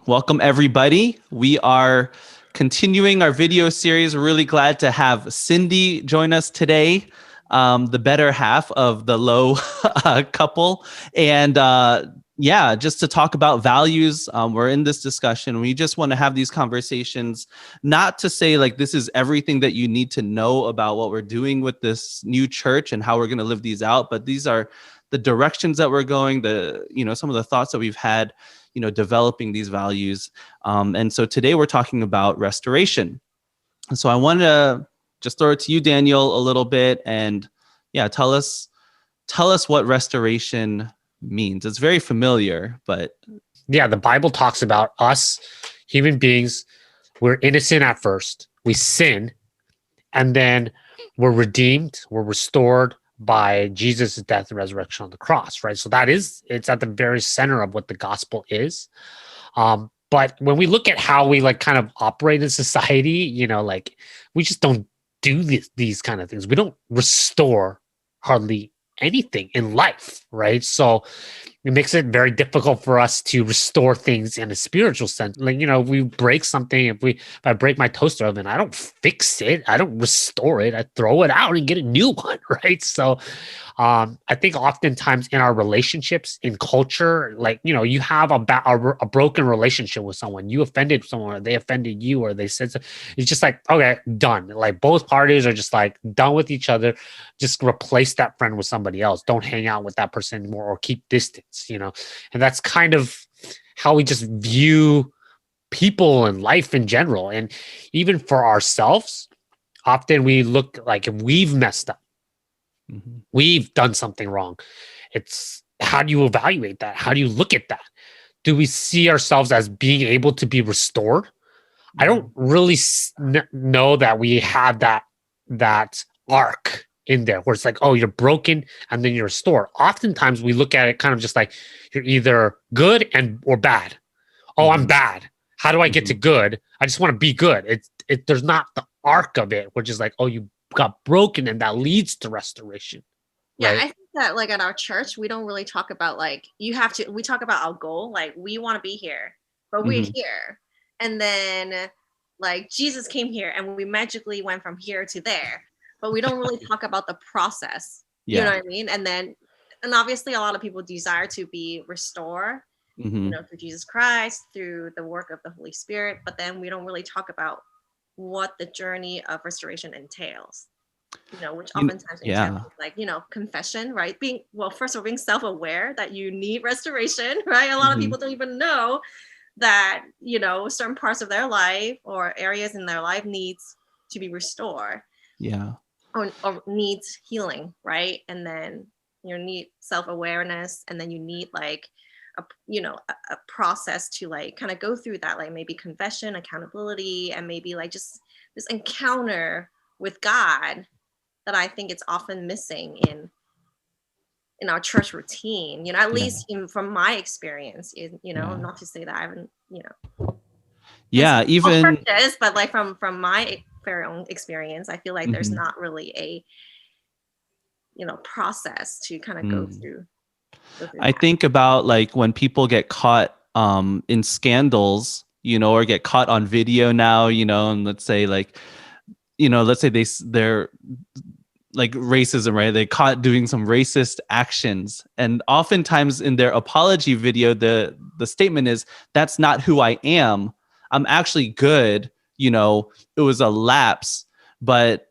Welcome, everybody. We are continuing our video series. We're really glad to have Cindy join us today, the better half of the Low couple. And yeah, just to talk about values. We're in this discussion. We just want to have these conversations, not to say like this is everything that you need to know about what we're doing with this new church and how we're going to live these out, but these are the directions that we're going, some of the thoughts that we've had, developing these values. And so today we're talking about restoration. And so I want to just throw it to you, Daniel, a little bit, and yeah, tell us what restoration means. It's very familiar, but Yeah, the Bible talks about us, human beings. We're innocent at first. We sin, and then we're redeemed, we're restored by Jesus' death and resurrection on the cross, right? So it's at the very center of what the gospel is. But when we look at how we like kind of operate in society, like we just don't do these kind of things. We don't restore hardly anything in life, right? So it makes it very difficult for us to restore things in a spiritual sense. Like, we break something, if I break my toaster oven, I don't fix it, I don't restore it, I throw it out and get a new one, right? So I think oftentimes in our relationships, in culture, like, you have a broken relationship with someone, you offended someone, or they offended you, or they said so. It's just like, okay, done. Like both parties are just like done with each other. Just replace that friend with somebody else. Don't hang out with that person anymore, or keep distance, and that's kind of how we just view people and life in general. And even for ourselves, often we look like if we've messed up, we've done something wrong. It's how do you evaluate that? How do you look at that? Do we see ourselves as being able to be restored? I don't really know that we have that arc in there where it's like, oh, you're broken and then you're restored. Oftentimes we look at it kind of just like you're either good or bad. Oh, I'm bad. How do I get to good? I just want to be good. There's not the arc of it, which is like, oh, you got broken and that leads to restoration. Yeah, Right. I think that like at our church, we don't really talk about like we talk about our goal, like we want to be here, but we're here. And then like Jesus came here and we magically went from here to there. But we don't really talk about the process. You know what I mean? And obviously a lot of people desire to be restored, through Jesus Christ, through the work of the Holy Spirit, but then we don't really talk about what the journey of restoration entails. Which oftentimes entails like, confession, right? First of all, being self-aware that you need restoration, right? A lot of people don't even know that, certain parts of their life or areas in their life needs to be restored. Yeah. Or needs healing, right? And then you need self-awareness, and then you need like a process to like kind of go through that, like maybe confession, accountability, and maybe like just this encounter with God that I think it's often missing in our church routine, at least from my experience, not to say that I haven't, even churches, but like from my very own experience, I feel like there's not really a, process to kind of go through. I think about like when people get caught in scandals, or get caught on video now, and let's say they're like racism, right? They caught doing some racist actions. And oftentimes in their apology video, the statement is, that's not who I am. I'm actually good. It was a lapse. But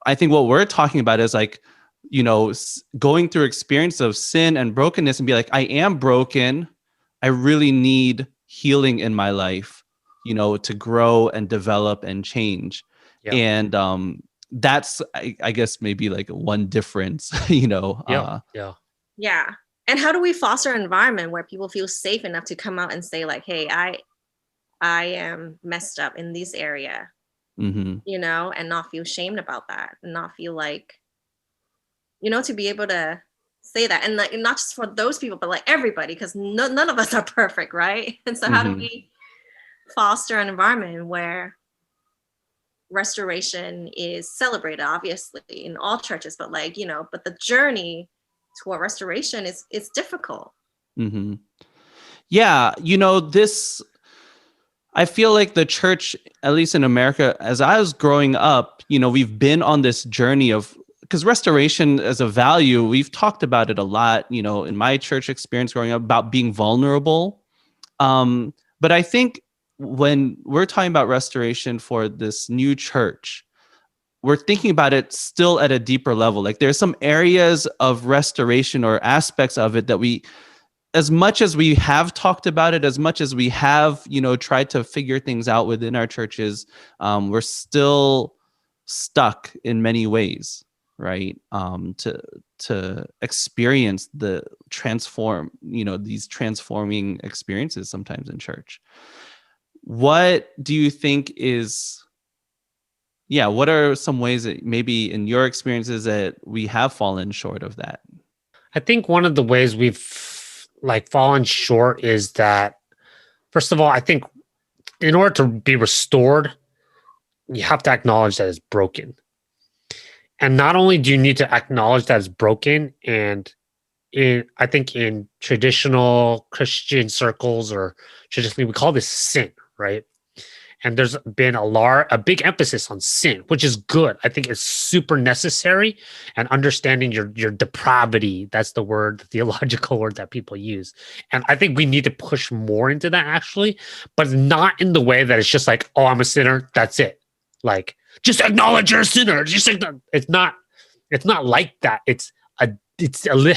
I think what we're talking about is like, going through experience of sin and brokenness and be like, I am broken. I really need healing in my life, to grow and develop and change. Yeah. And that's, I guess, maybe like one difference, Yeah. Yeah. And how do we foster an environment where people feel safe enough to come out and say like, hey, I am messed up in this area, and not feel shamed about that, and not feel like, to be able to say that, and like not just for those people, but like everybody, because none of us are perfect, right? And so how do we foster an environment where restoration is celebrated, obviously in all churches, but like, but the journey toward restoration is difficult. Yeah, this I feel like the church, at least in America, as I was growing up, we've been on this journey of, because restoration as a value, we've talked about it a lot, in my church experience growing up, about being vulnerable. But I think when we're talking about restoration for this new church, we're thinking about it still at a deeper level. Like there's some areas of restoration or aspects of it that we, as much as we have talked about it, as much as we have, tried to figure things out within our churches, we're still stuck in many ways, right? To experience the these transforming experiences sometimes in church. What do you think is, what are some ways that maybe in your experiences that we have fallen short of that? I think one of the ways we've fallen short is that, first of all, I think in order to be restored, you have to acknowledge that it's broken. And not only do you need to acknowledge that it's broken, and I think in traditional Christian circles, or traditionally, we call this sin, right? And there's been a big emphasis on sin, which is good. I think it's super necessary, and understanding your depravity. That's the word, the theological word that people use. And I think we need to push more into that, actually, but not in the way that it's just like, oh, I'm a sinner, that's it. Like, just acknowledge you're a sinner. It's not like that. It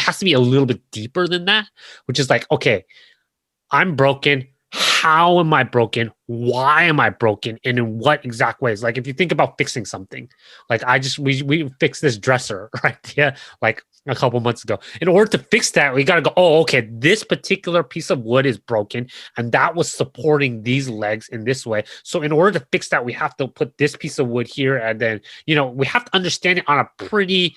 has to be a little bit deeper than that, which is like, okay, I'm broken. How am I broken? Why am I broken? And in what exact ways? Like if you think about fixing something, like we fixed this dresser, right? Yeah, like a couple months ago. In order to fix that, we got to go, oh, okay, this particular piece of wood is broken, and that was supporting these legs in this way. So in order to fix that, we have to put this piece of wood here, and then we have to understand it on a pretty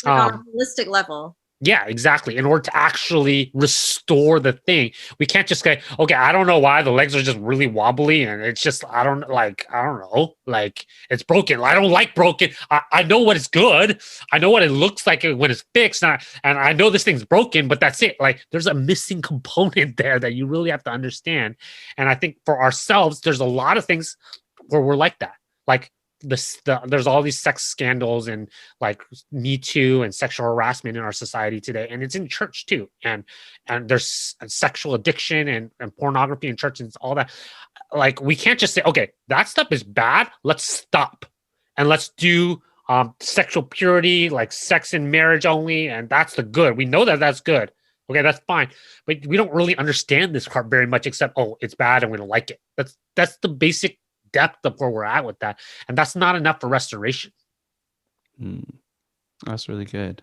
on a holistic level. Yeah, exactly. In order to actually restore the thing, we can't just say, okay, I don't know why the legs are just really wobbly, and it's just, I don't know, like it's broken. I don't like broken. I know what is good. I know what it looks like when it's fixed, and I know this thing's broken, but that's it. Like there's a missing component there that you really have to understand. And I think for ourselves, there's a lot of things where we're like that. Like there's all these sex scandals and like Me Too and sexual harassment in our society today, and it's in church too. And there's sexual addiction and pornography in church, and it's all that. Like we can't just say, okay, that stuff is bad. Let's stop and let's do sexual purity, like sex in marriage only, and that's the good. We know that that's good. Okay, that's fine, but we don't really understand this part very much, except it's bad and we don't like it. That's the basic depth of where we're at with that, and that's not enough for restoration. That's really good.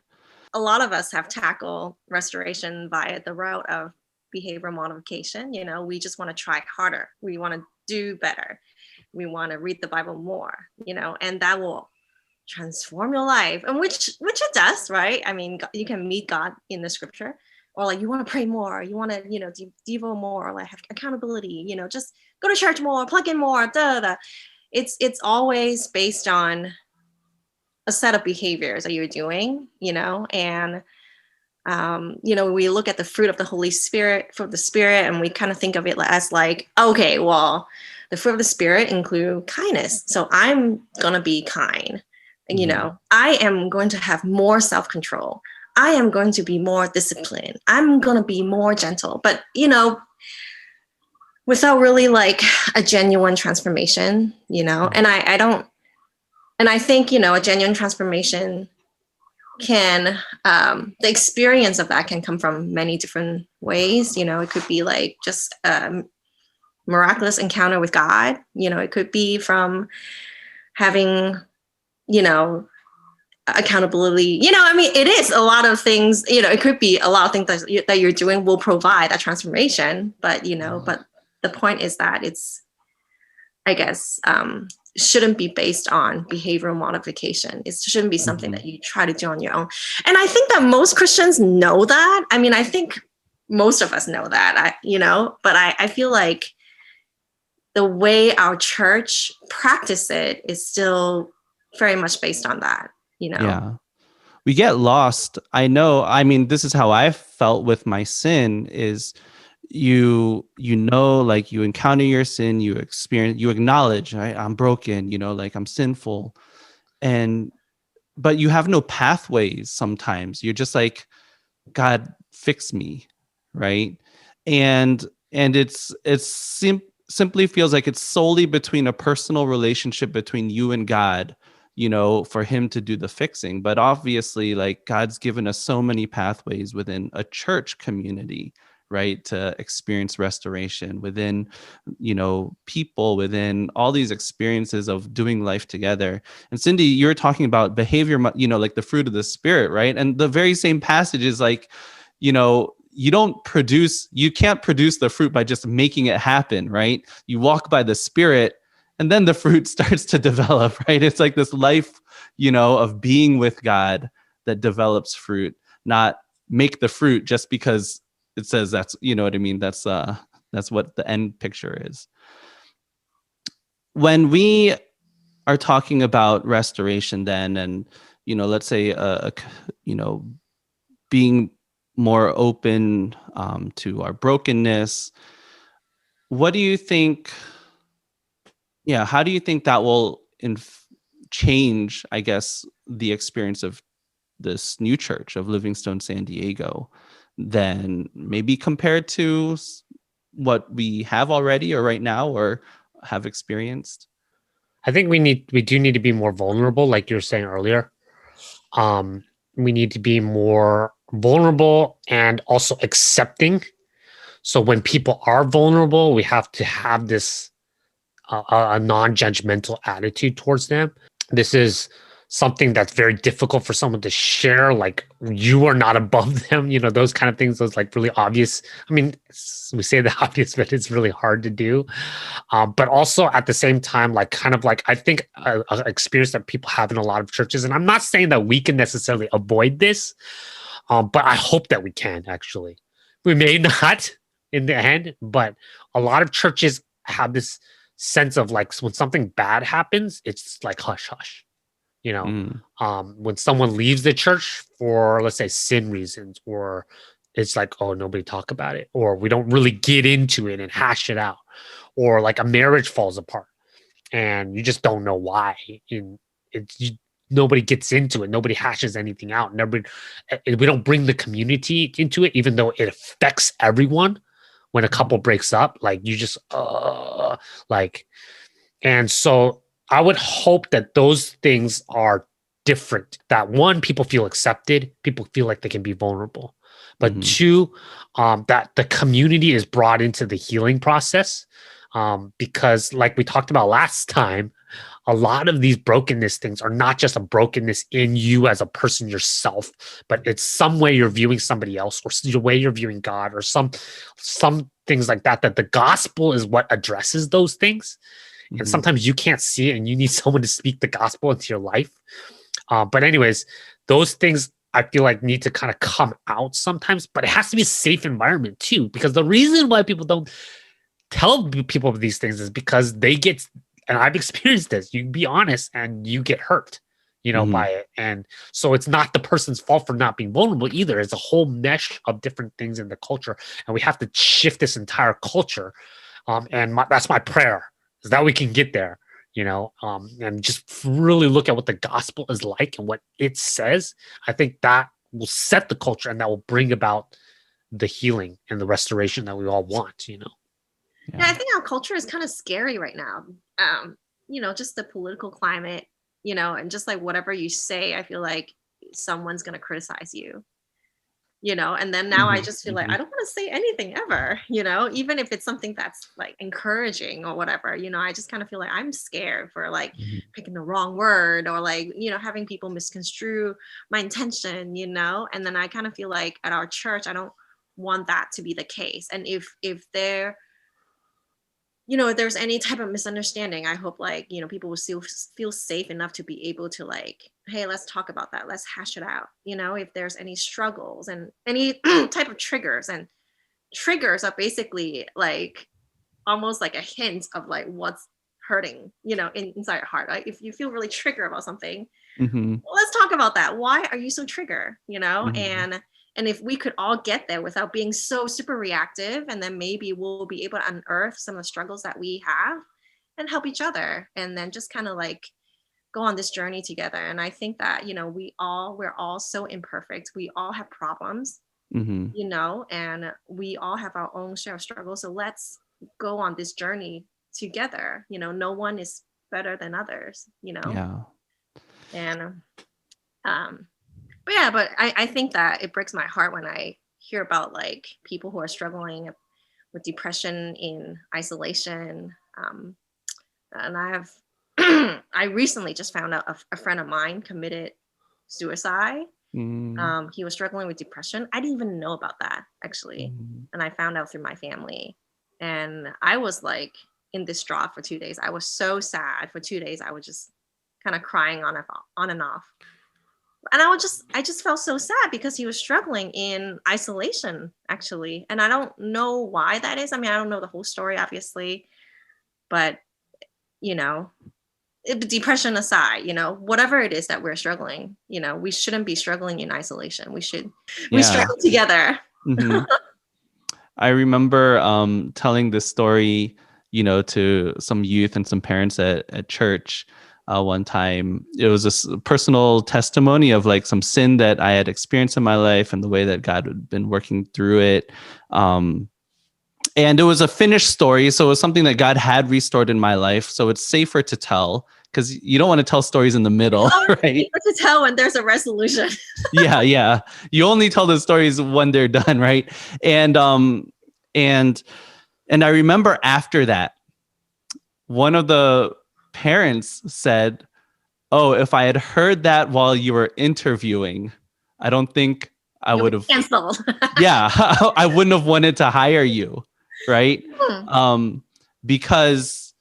A lot of us have tackled restoration via the route of behavioral modification. We just want to try harder. We want to do better. We want to read the Bible more, and that will transform your life, and which it does, right? I mean, you can meet God in the scripture, or like you want to pray more, you want to, devo more, like have accountability, just go to church more, plug in more, It's always based on a set of behaviors that you're doing, and, we look at the fruit of the Holy Spirit, from the Spirit, and we kind of think of it as like, okay, well, the fruit of the Spirit include kindness. So I'm going to be kind. I am going to have more self-control. I am going to be more disciplined. I'm going to be more gentle. But, without really like a genuine transformation, and I think, a genuine transformation can, the experience of that can come from many different ways. It could be like just a miraculous encounter with God. It could be from having, accountability. It is a lot of things. It could be a lot of things that you're doing will provide that transformation. But but the point is that it's, I guess, shouldn't be based on behavioral modification. It shouldn't be something that you try to do on your own. And I think that most Christians know that. I think most of us know that. But I feel like the way our church practice it is still very much based on that. Yeah, we get lost. I know. This is how I felt with my sin. Is you know, like you encounter your sin, you experience, you acknowledge, right, I'm broken, you know, like I'm sinful, and but you have no pathways. Sometimes you're just like, God, fix me, right? And simply feels like it's solely between a personal relationship between you and God, you know, for him to do the fixing. But obviously, like, God's given us so many pathways within a church community, right, to experience restoration within, you know, people, within all these experiences of doing life together. And Cindy, you're talking about behavior, you know, like the fruit of the spirit, right? And the very same passage is like, you know, you can't produce the fruit by just making it happen, right? You walk by the spirit, and then the fruit starts to develop, right? It's like this life, you know, of being with God that develops fruit, not make the fruit just because it says that's, you know what I mean? That's what the end picture is. When we are talking about restoration then, and, you know, let's say, you know, being more open to our brokenness, what do you think, yeah, how do you think that will change, I guess, the experience of this new church of Livingstone San Diego, then maybe compared to what we have already or right now or have experienced? I think we do need to be more vulnerable, like you were saying earlier. Um, we need to be more vulnerable and also accepting. So when people are vulnerable, we have to have this a non-judgmental attitude towards them. This is something that's very difficult for someone to share, like you are not above them, you know, those kind of things, those like really obvious. I mean, we say the obvious, but it's really hard to do. But also at the same time, like kind of like I think a experience that people have in a lot of churches, and I'm not saying that we can necessarily avoid this, but I hope that we can actually. We may not in the end, but a lot of churches have this sense of like when something bad happens, it's like hush hush. You know, Mm. when someone leaves the church for, let's say, sin reasons, or it's like, oh, nobody talk about it, or we don't really get into it and hash it out, or like a marriage falls apart and you just don't know why. And nobody gets into it, nobody hashes anything out, nobody, we don't bring the community into it, even though it affects everyone. When a couple breaks up, like you just like, and so I would hope that those things are different. That one, people feel accepted, people feel like they can be vulnerable. But Mm-hmm. two, that the community is brought into the healing process. Because, like we talked about last time, a lot of these brokenness things are not just a brokenness in you as a person yourself, but it's some way you're viewing somebody else, or the way you're viewing God, or some things like that. That the gospel is what addresses those things, and Mm-hmm. sometimes you can't see it, and you need someone to speak the gospel into your life. But anyways, those things I feel like need to kind of come out sometimes, but it has to be a safe environment too, because the reason why people don't tell people these things is because they get, and I've experienced this, you be honest and you get hurt, you know, Mm-hmm. by it. And so it's not the person's fault for not being vulnerable either. It's a whole mesh of different things in the culture, and we have to shift this entire culture. That's my prayer, is that we can get there, you know, and just really look at what the gospel is like and what it says. I think that will set the culture, and that will bring about the healing and the restoration that we all want, you know. Yeah, Yeah. I think our culture is kind of scary right now. You know, just the political climate, you know, and just like whatever you say, I feel like someone's gonna criticize you, you know, and then now I Mm-hmm. just feel like Mm-hmm. I don't want to say anything ever, you know, even if it's something that's like encouraging or whatever, you know, I just kind of feel like I'm scared for like Mm-hmm. picking the wrong word, or like, you know, having people misconstrue my intention, you know, and then I kind of feel like at our church, I don't want that to be the case. And if there, you know, if there's any type of misunderstanding, I hope like, you know, people will still feel safe enough to be able to like, hey, let's talk about that. Let's hash it out. You know, if there's any struggles and any type of triggers, and triggers are basically like almost like a hint of like what's hurting, you know, inside your heart. Like if you feel really triggered about something, Mm-hmm. well, let's talk about that. Why are you so triggered? You know, Mm-hmm. and And if we could all get there without being so super reactive, and then maybe we'll be able to unearth some of the struggles that we have and help each other, and then just kind of like go on this journey together. And I think that, you know, we're all so imperfect. We all have problems, Mm-hmm. you know, and we all have our own share of struggles. So let's go on this journey together. You know, no one is better than others, you know. Yeah. And but yeah, but I think that it breaks my heart when I hear about like people who are struggling with depression in isolation. And I have I recently just found out a friend of mine committed suicide. Mm-hmm. He was struggling with depression. I didn't even know about that actually, and I found out through my family. And I was like in distraught for 2 days. I was so sad for 2 days. I was just kind of crying on and off. And I just felt so sad because he was struggling in isolation actually. And I don't know why that is. I mean, I don't know the whole story obviously, but you know, depression aside, you know, whatever it is that we're struggling, you know, we shouldn't be struggling in isolation. We struggle together. Mm-hmm. I remember telling this story, you know, to some youth and some parents at church one time. It was a personal testimony of like some sin that I had experienced in my life and the way that God had been working through it. And it was a finished story. So it was something that God had restored in my life. So it's safer to tell because you don't want to tell stories in the middle, right? To tell when there's a resolution. Yeah. You only tell the stories when they're done, right? And I remember after that, one of the parents said, "Oh, if I had heard that while you were interviewing, I don't think I would have canceled." Yeah, I wouldn't have wanted to hire you, right? Because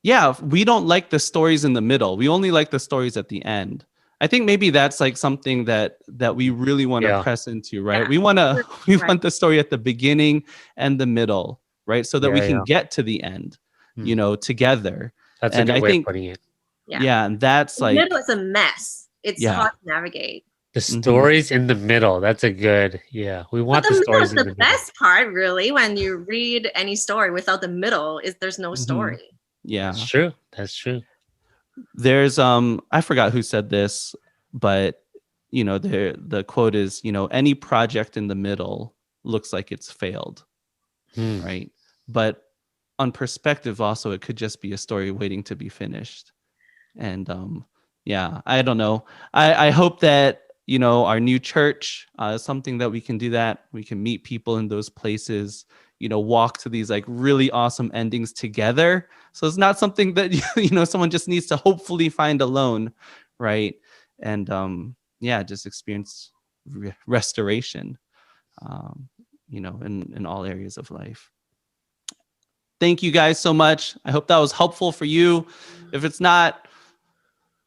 yeah, we don't like the stories in the middle. We only like the stories at the end. I think maybe that's like something that we really want to press into, right? Yeah. We want the story at the beginning and the middle, right? So that we can get to the end, you know, together. That's a good way of putting it. Yeah, and that's the like middle is a mess. It's hard to navigate. The stories in the middle. That's a good. Yeah, we want the stories in the middle. The best part, really, when you read any story without the middle, is there's no story. Yeah, that's true. That's true. There's I forgot who said this, but you know, the quote is, you know, any project in the middle looks like it's failed, right? But on perspective, also, it could just be a story waiting to be finished. And yeah, I don't know. I hope that, you know, our new church is something that we can do that. We can meet people in those places, you know, walk to these like really awesome endings together. So it's not something that, you know, someone just needs to hopefully find alone, right? And yeah, just experience restoration, you know, in all areas of life. Thank you guys so much. I hope that was helpful for you. If it's not,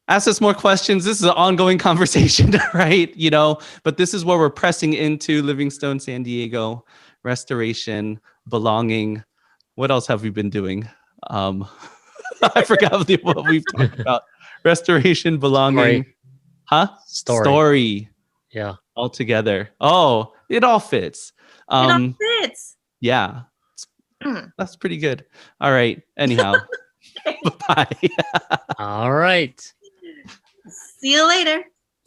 ask us more questions. This is an ongoing conversation, right? You know, but this is where we're pressing into Livingstone San Diego, restoration, belonging. What else have we been doing? I forgot what we've talked about. Restoration, belonging. Story. Yeah. All together. Oh, it all fits. It all fits. Yeah. That's pretty good. All right. Anyhow. Bye. All right. See you later.